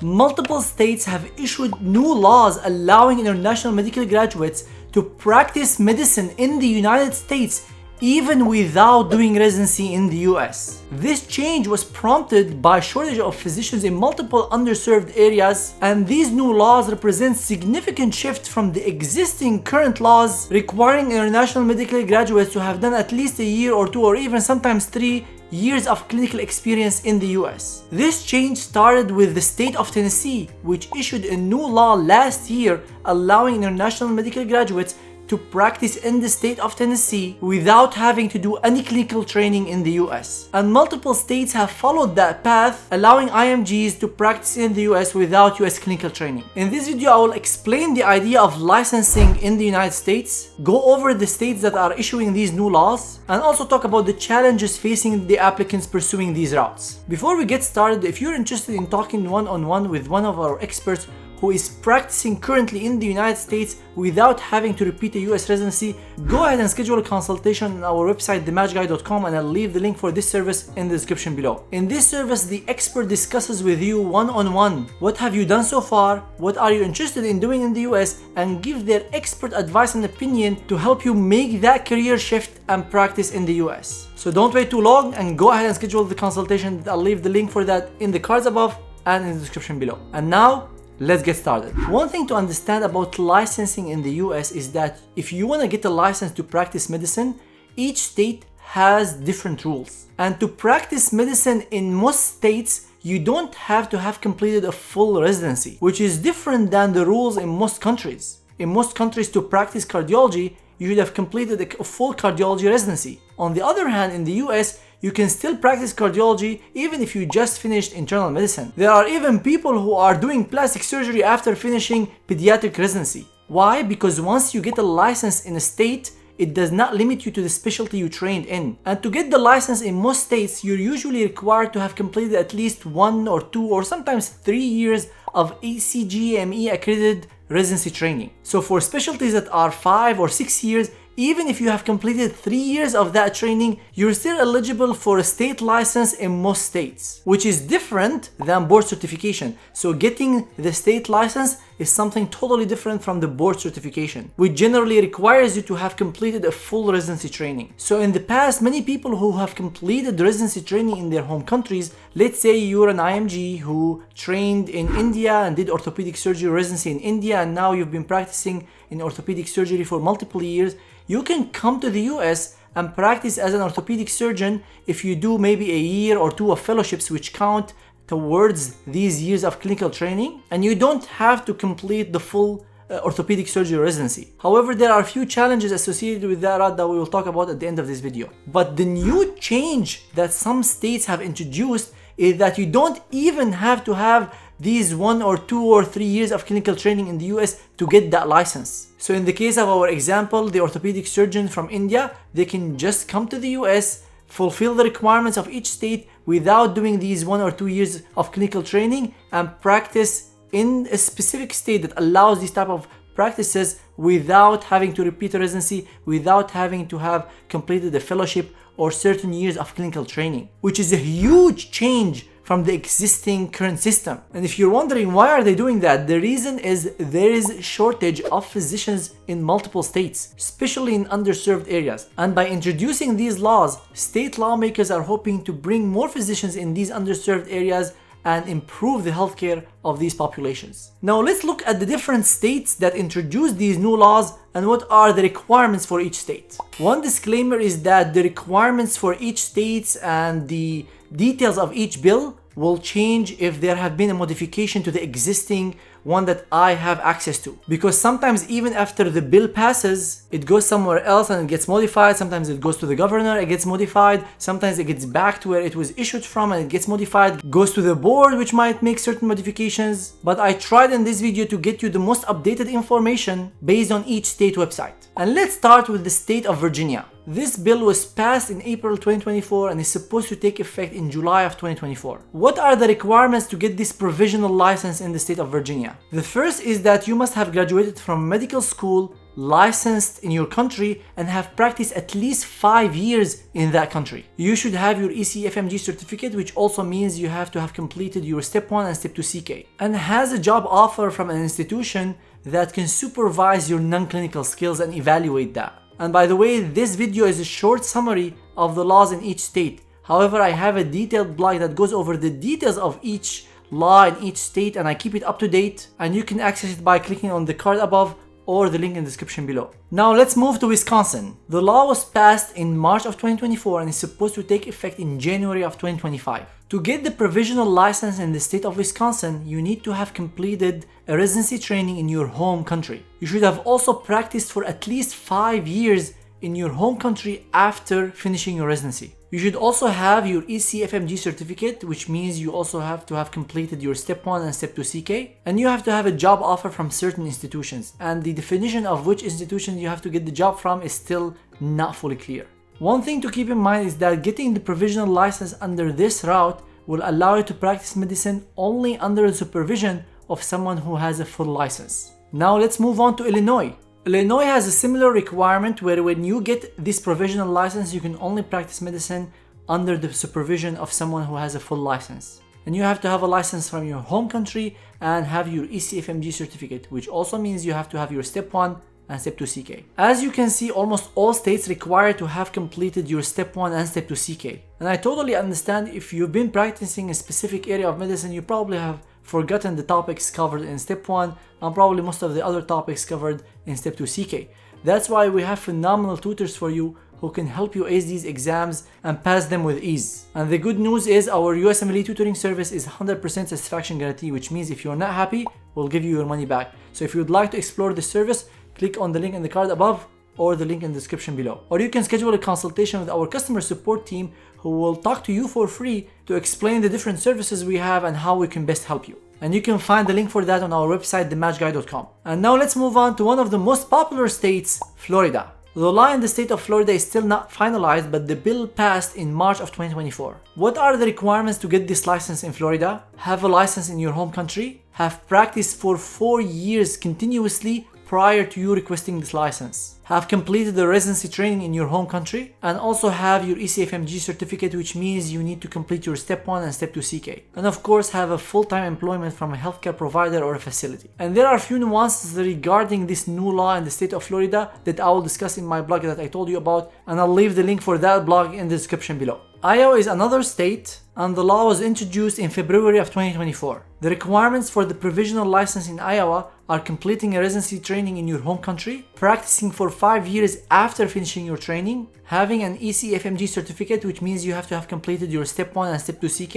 multiple states have issued new laws allowing international medical graduates to practice medicine in the United States even without doing residency in the US. This change was prompted by shortage of physicians in multiple underserved areas, and these new laws represent significant shift from the existing current laws requiring international medical graduates to have done at least a year or two or even sometimes 3 years of clinical experience in the US. This change started with the state of Tennessee, which issued a new law last year allowing international medical graduates to practice in the state of Tennessee without having to do any clinical training in the US. And multiple states have followed that path, allowing IMGs to practice in the US without US clinical training. In this video, I will explain the idea of licensing in the United States, go over the states that are issuing these new laws, and also talk about the challenges facing the applicants pursuing these routes. Before we get started, if you're interested in talking one-on-one with one of our experts who is practicing currently in the United States without having to repeat a US residency, go ahead and schedule a consultation on our website thematchguy.com, and I'll leave the link for this service in the description below. In this service, the expert discusses with you one-on-one what have you done so far, what are you interested in doing in the US, and give their expert advice and opinion to help you make that career shift and practice in the US. So don't wait too long and go ahead and schedule the consultation. I'll leave the link for that in the cards above and in the description below. And now, let's get started. One thing to understand about licensing in the US is that if you want to get a license to practice medicine, each state has different rules. And to practice medicine in most states, you don't have to have completed a full residency, which is different than the rules in most countries. In most countries, to practice cardiology, you should have completed a full cardiology residency. On the other hand, in the US, you can still practice cardiology even if you just finished internal medicine. There are even people who are doing plastic surgery after finishing pediatric residency. Why? Because once you get a license in a state, it does not limit you to the specialty you trained in. And to get the license in most states, you're usually required to have completed at least 1 or 2 or sometimes 3 years of ACGME accredited residency training. So for specialties that are 5 or 6 years, even if you have completed 3 years of that training, you're still eligible for a state license in most states, which is different than board certification. So getting the state license is something totally different from the board certification, which generally requires you to have completed a full residency training. So in the past, many people who have completed residency training in their home countries, let's say you're an IMG who trained in India and did orthopedic surgery residency in India, and now you've been practicing in orthopedic surgery for multiple years, you can come to the US and practice as an orthopedic surgeon if you do maybe a year or 2 of fellowships, which count towards these years of clinical training, and you don't have to complete the full orthopedic surgery residency. However, there are a few challenges associated with that route that we will talk about at the end of this video. But the new change that some states have introduced is that you don't even have to have these 1 or 2 or 3 years of clinical training in the US to get that license. So in the case of our example, the orthopedic surgeon from India, they can just come to the US, fulfill the requirements of each state without doing these 1 or 2 years of clinical training, and practice in a specific state that allows these type of practices without having to repeat a residency, without having to have completed a fellowship or certain years of clinical training, which is a huge change from the existing current system. And if you're wondering why are they doing that, the reason is there is a shortage of physicians in multiple states, especially in underserved areas. And by introducing these laws, state lawmakers are hoping to bring more physicians in these underserved areas and improve the healthcare of these populations. Now let's look at the different states that introduced these new laws and what are the requirements for each state. One disclaimer is that the requirements for each state and the details of each bill will change if there have been a modification to the existing one that I have access to. Because sometimes even after the bill passes, it goes somewhere else and it gets modified. Sometimes it goes to the governor, it gets modified. Sometimes it gets back to where it was issued from and it gets modified. Goes to the board, which might make certain modifications. But I tried in this video to get you the most updated information based on each state website. And let's start with the state of Virginia. This bill was passed in April 2024 and is supposed to take effect in July of 2024. What are the requirements to get this provisional license in the state of Virginia? The first is that you must have graduated from medical school licensed in your country and have practiced at least 5 years in that country. You should have your ECFMG certificate, which also means you have to have completed your step 1 and step 2 CK, and has a job offer from an institution that can supervise your non-clinical skills and evaluate that. And by the way, this video is a short summary of the laws in each state. However, I have a detailed blog that goes over the details of each law in each state, and I keep it up to date, and you can access it by clicking on the card above or the link in the description below. Now let's move to Wisconsin. The law was passed in March of 2024 and is supposed to take effect in January of 2025. To get the provisional license in the state of Wisconsin, you need to have completed a residency training in your home country. You should have also practiced for at least 5 years in your home country after finishing your residency. You should also have your ECFMG certificate, which means you also have to have completed your step 1 and step 2 CK, and you have to have a job offer from certain institutions, and the definition of which institution you have to get the job from is still not fully clear. One thing to keep in mind is that getting the provisional license under this route will allow you to practice medicine only under the supervision of someone who has a full license. Now let's move on to Illinois. Illinois has a similar requirement where when you get this provisional license, you can only practice medicine under the supervision of someone who has a full license. And you have to have a license from your home country and have your ECFMG certificate, which also means you have to have your step 1 and step 2 CK. As you can see, almost all states require to have completed your step 1 and step 2 CK. And I totally understand if you've been practicing a specific area of medicine, you probably have forgotten the topics covered in step 1 and probably most of the other topics covered in step 2 CK. That's why we have phenomenal tutors for you who can help you ace these exams and pass them with ease. And the good news is our USMLE tutoring service is 100% satisfaction guarantee, which means if you're not happy, we'll give you your money back. So if you'd like to explore the service, click on the link in the card above or the link in the description below. Or you can schedule a consultation with our customer support team who will talk to you for free to explain the different services we have and how we can best help you. And you can find the link for that on our website, thematchguy.com. And now let's move on to one of the most popular states, Florida. The law in the state of Florida is still not finalized, but the bill passed in March of 2024. What are the requirements to get this license in Florida? Have a license in your home country, have practiced for 4 years continuously prior to you requesting this license, have completed the residency training in your home country, and also have your ECFMG certificate, which means you need to complete your step 1 and step 2 CK, and of course have a full-time employment from a healthcare provider or a facility. And there are a few nuances regarding this new law in the state of Florida that I will discuss in my blog that I told you about, and I'll leave the link for that blog in the description below. Iowa is another state, and the law was introduced in February of 2024. The requirements for the provisional license in Iowa are completing a residency training in your home country, practicing for 5 years after finishing your training, having an ECFMG certificate, which means you have to have completed your step 1 and step 2 CK,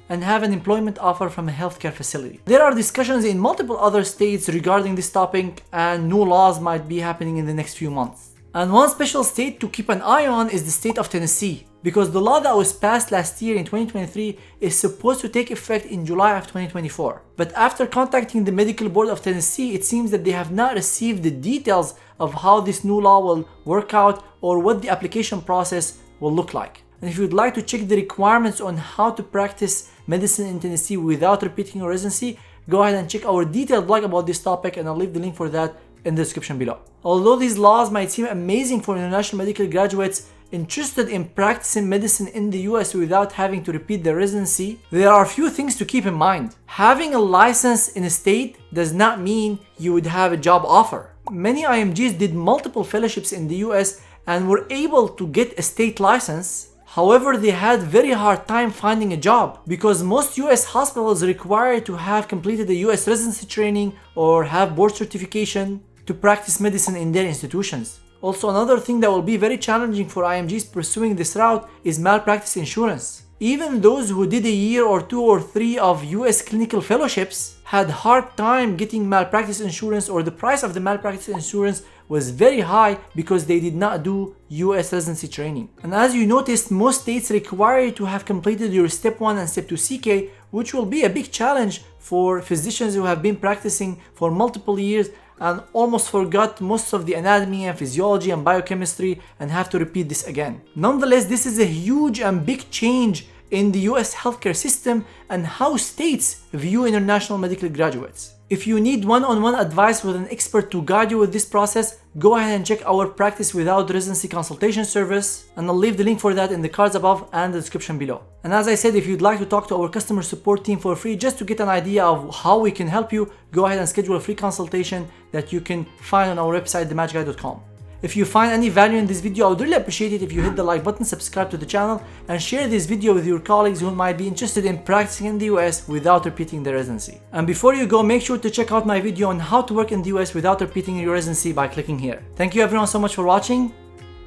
and have an employment offer from a healthcare facility. There are discussions in multiple other states regarding this topic, and new laws might be happening in the next few months. And one special state to keep an eye on is the state of Tennessee, because the law that was passed last year in 2023 is supposed to take effect in July of 2024. But after contacting the Medical Board of Tennessee, it seems that they have not received the details of how this new law will work out or what the application process will look like. And if you'd like to check the requirements on how to practice medicine in Tennessee without repeating your residency, go ahead and check our detailed blog about this topic, and I'll leave the link for that in the description below. Although these laws might seem amazing for international medical graduates interested in practicing medicine in the US without having to repeat their residency, there are a few things to keep in mind. Having a license in a state does not mean you would have a job offer. Many IMGs did multiple fellowships in the US and were able to get a state license. However, they had very hard time finding a job because most US hospitals require to have completed the US residency training or have board certification to practice medicine in their institutions. Also, another thing that will be very challenging for IMGs pursuing this route is malpractice insurance. Even those who did a year or 2 or 3 of US clinical fellowships had hard time getting malpractice insurance, or the price of the malpractice insurance was very high because they did not do US residency training. And as you noticed, most states require you to have completed your step 1 and step 2 CK, which will be a big challenge for physicians who have been practicing for multiple years and almost forgot most of the anatomy and physiology and biochemistry and have to repeat this again. Nonetheless, this is a huge and big change in the US healthcare system and how states view international medical graduates. If you need one-on-one advice with an expert to guide you with this process, go ahead and check our Practice Without Residency consultation service, and I'll leave the link for that in the cards above and the description below. And as I said, if you'd like to talk to our customer support team for free just to get an idea of how we can help you, go ahead and schedule a free consultation that you can find on our website, thematchguy.com. If you find any value in this video, I would really appreciate it if you hit the like button, subscribe to the channel, and share this video with your colleagues who might be interested in practicing in the US without repeating their residency. And before you go, make sure to check out my video on how to work in the US without repeating your residency by clicking here. Thank you everyone so much for watching.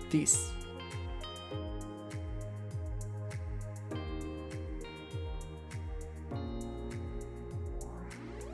Peace.